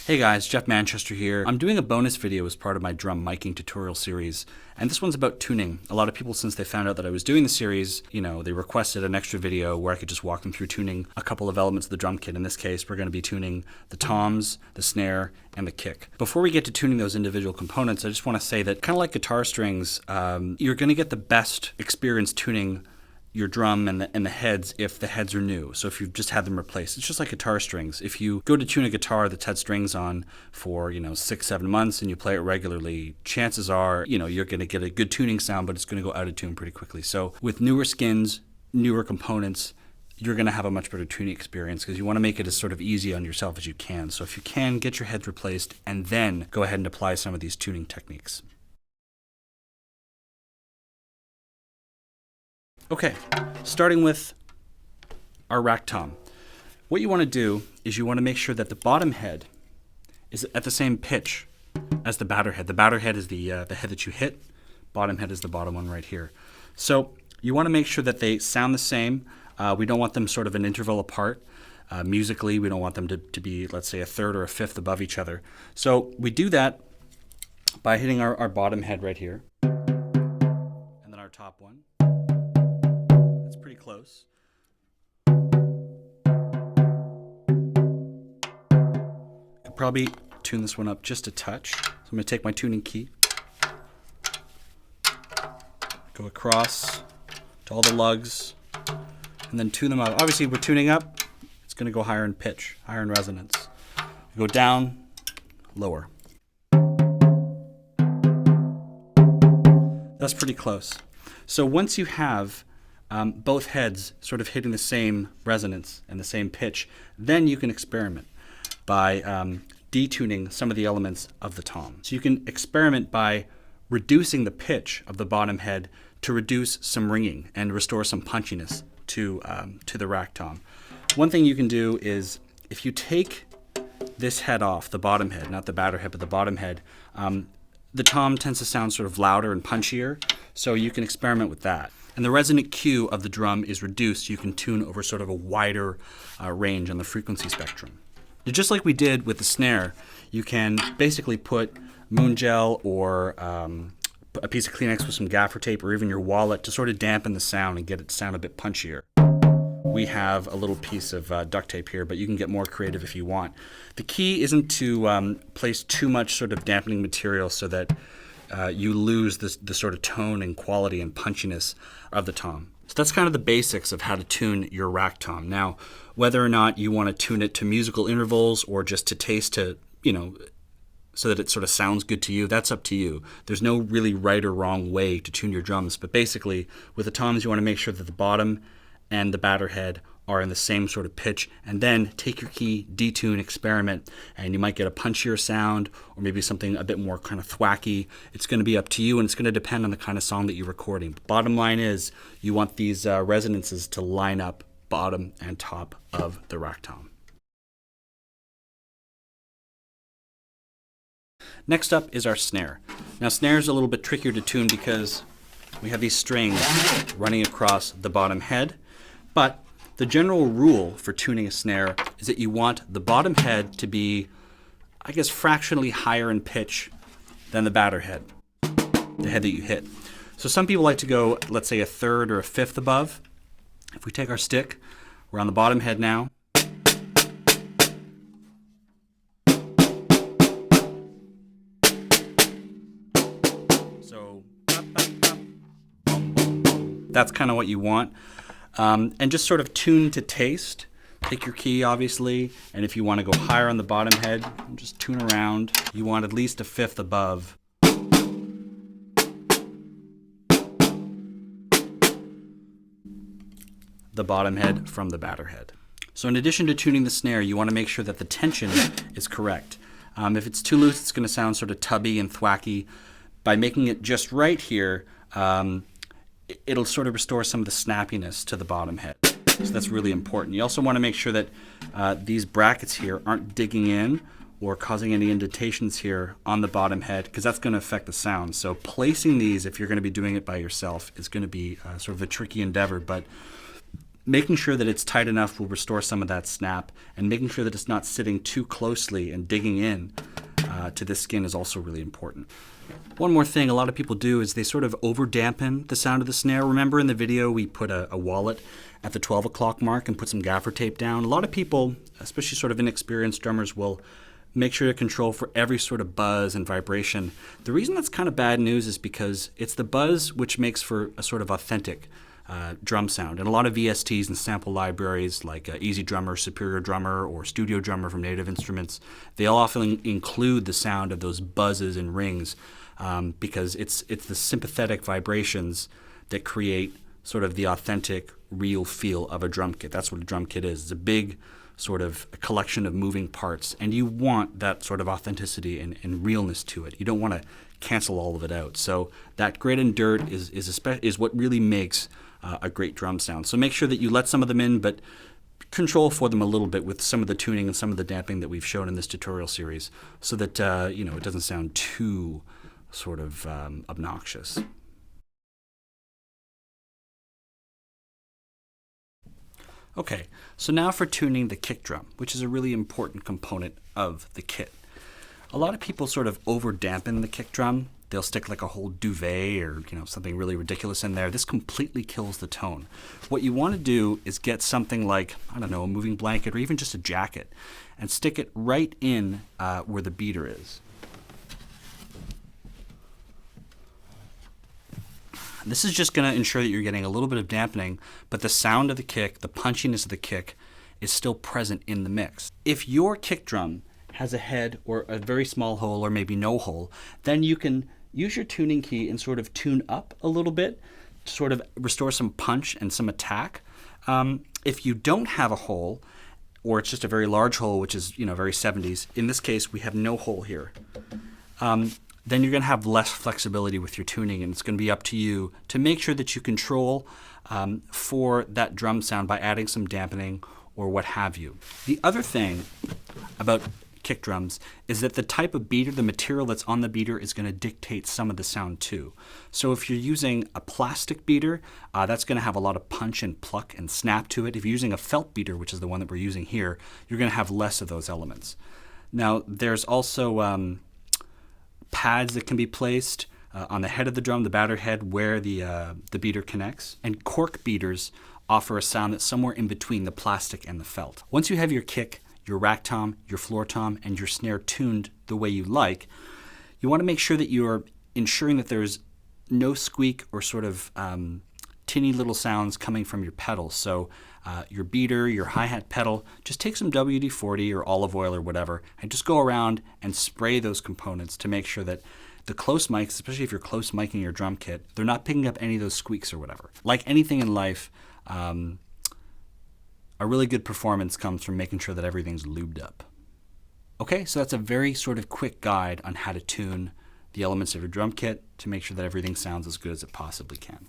Hey guys, Jeff Manchester here. I'm doing a bonus video as part of my drum miking tutorial series, and this one's about tuning. A lot of people, since they found out that I was doing the series, they requested an extra video where I could just walk them through tuning a couple of elements of the drum kit. In this case, we're going to be tuning the toms, the snare, and the kick. Before we get to tuning those individual components, I just want to say that kind of like guitar strings, you're going to get the best experience tuning your drum and the heads if the heads are new. So if you've just had them replaced, it's just like guitar strings. If you go to tune a guitar that's had strings on for 6-7 months and you play it regularly, chances are you're going to get a good tuning sound, but it's going to go out of tune pretty quickly. So with newer skins, newer components, you're going to have a much better tuning experience because you want to make it as sort of easy on yourself as you can. So if you can, get your heads replaced and then go ahead and apply some of these tuning techniques. Okay, starting with our rack tom. What you want to do is you want to make sure that the bottom head is at the same pitch as the batter head. The batter head is the head that you hit. Bottom head is the bottom one right here. So you want to make sure that they sound the same. We don't want them sort of an interval apart. Musically, we don't want them to be, let's say, a third or a fifth above each other. So we do that by hitting our bottom head right here, and then our top one. Pretty close. Could probably tune this one up just a touch. So I'm going to take my tuning key, go across to all the lugs, and then tune them up. Obviously, we're tuning up. It's going to go higher in pitch, higher in resonance. Go down, lower. That's pretty close. So once you have both heads sort of hitting the same resonance and the same pitch, then you can experiment by detuning some of the elements of the tom. So you can experiment by reducing the pitch of the bottom head to reduce some ringing and restore some punchiness to the rack tom. One thing you can do is if you take this head off, the bottom head, not the batter head, but the bottom head, the tom tends to sound sort of louder and punchier, so you can experiment with that. And the resonant Q of the drum is reduced. You can tune over sort of a wider range on the frequency spectrum. Just like we did with the snare, you can basically put moon gel or a piece of Kleenex with some gaffer tape or even your wallet to sort of dampen the sound and get it to sound a bit punchier. We have a little piece of duct tape here, but you can get more creative if you want. The key isn't to place too much sort of dampening material so that you lose the sort of tone and quality and punchiness of the tom. So that's kind of the basics of how to tune your rack tom. Now, whether or not you want to tune it to musical intervals or just to taste to, so that it sort of sounds good to you, that's up to you. There's no really right or wrong way to tune your drums, but basically with the toms you want to make sure that the bottom and the batter head are in the same sort of pitch, and then take your key, detune, experiment, and you might get a punchier sound or maybe something a bit more kind of thwacky. It's going to be up to you, and it's going to depend on the kind of song that you're recording. But bottom line is you want these resonances to line up bottom and top of the rack tom. Next up is our snare. Now snare is a little bit trickier to tune because we have these strings running across the bottom head, but the general rule for tuning a snare is that you want the bottom head to be, I guess, fractionally higher in pitch than the batter head, the head that you hit. So some people like to go, let's say, a third or a fifth above. If we take our stick, we're on the bottom head now. So that's kind of what you want. And just sort of tune to taste. Take your key, obviously, and if you want to go higher on the bottom head, just tune around. You want at least a fifth above. The bottom head from the batter head. So in addition to tuning the snare, you want to make sure that the tension is correct. If it's too loose, it's going to sound sort of tubby and thwacky. By making it just right here, it'll sort of restore some of the snappiness to the bottom head. So that's really important. You also want to make sure that these brackets here aren't digging in or causing any indentations here on the bottom head, because that's going to affect the sound. So placing these, if you're going to be doing it by yourself, is going to be sort of a tricky endeavor, but Making sure that it's tight enough will restore some of that snap, and making sure that it's not sitting too closely and digging in to the skin is also really important. One more thing a lot of people do is they sort of over dampen the sound of the snare. Remember in the video we put a wallet at the 12 o'clock mark and put some gaffer tape down? A lot of people, especially sort of inexperienced drummers, will make sure to control for every sort of buzz and vibration. The reason that's kind of bad news is because it's the buzz which makes for a sort of authentic drum sound. And a lot of VSTs and sample libraries like Easy Drummer, Superior Drummer, or Studio Drummer from Native Instruments, they'll often include the sound of those buzzes and rings because it's the sympathetic vibrations that create sort of the authentic, real feel of a drum kit. That's what a drum kit is. It's a big sort of a collection of moving parts, and you want that sort of authenticity and realness to it. You don't want to cancel all of it out. So that grit and dirt is what really makes a great drum sound. So make sure that you let some of them in, but control for them a little bit with some of the tuning and some of the damping that we've shown in this tutorial series, so that it doesn't sound too sort of obnoxious. Okay, so now for tuning the kick drum, which is a really important component of the kit. A lot of people sort of over dampen the kick drum. They'll stick like a whole duvet or something really ridiculous in there. This completely kills the tone. What you want to do is get something like, I don't know, a moving blanket or even just a jacket, and stick it right in where the beater is. This is just going to ensure that you're getting a little bit of dampening, but the sound of the kick, the punchiness of the kick, is still present in the mix. If your kick drum has a head or a very small hole or maybe no hole, then you can use your tuning key and sort of tune up a little bit to sort of restore some punch and some attack. If you don't have a hole, or it's just a very large hole, which is very 70s, in this case we have no hole here, then you're going to have less flexibility with your tuning, and it's going to be up to you to make sure that you control for that drum sound by adding some dampening or what have you. The other thing about kick drums is that the type of beater, the material that's on the beater, is going to dictate some of the sound too. So if you're using a plastic beater, that's going to have a lot of punch and pluck and snap to it. If you're using a felt beater, which is the one that we're using here, you're going to have less of those elements. Now there's also pads that can be placed on the head of the drum, the batter head, where the beater connects. And cork beaters offer a sound that's somewhere in between the plastic and the felt. Once you have your kick, your rack tom, your floor tom, and your snare tuned the way you like, you want to make sure that you're ensuring that there's no squeak or sort of tinny little sounds coming from your pedals. So your beater, your hi-hat pedal, just take some WD-40 or olive oil or whatever, and just go around and spray those components to make sure that the close mics, especially if you're close micing your drum kit, they're not picking up any of those squeaks or whatever. Like anything in life, a really good performance comes from making sure that everything's lubed up. Okay, so that's a very sort of quick guide on how to tune the elements of your drum kit to make sure that everything sounds as good as it possibly can.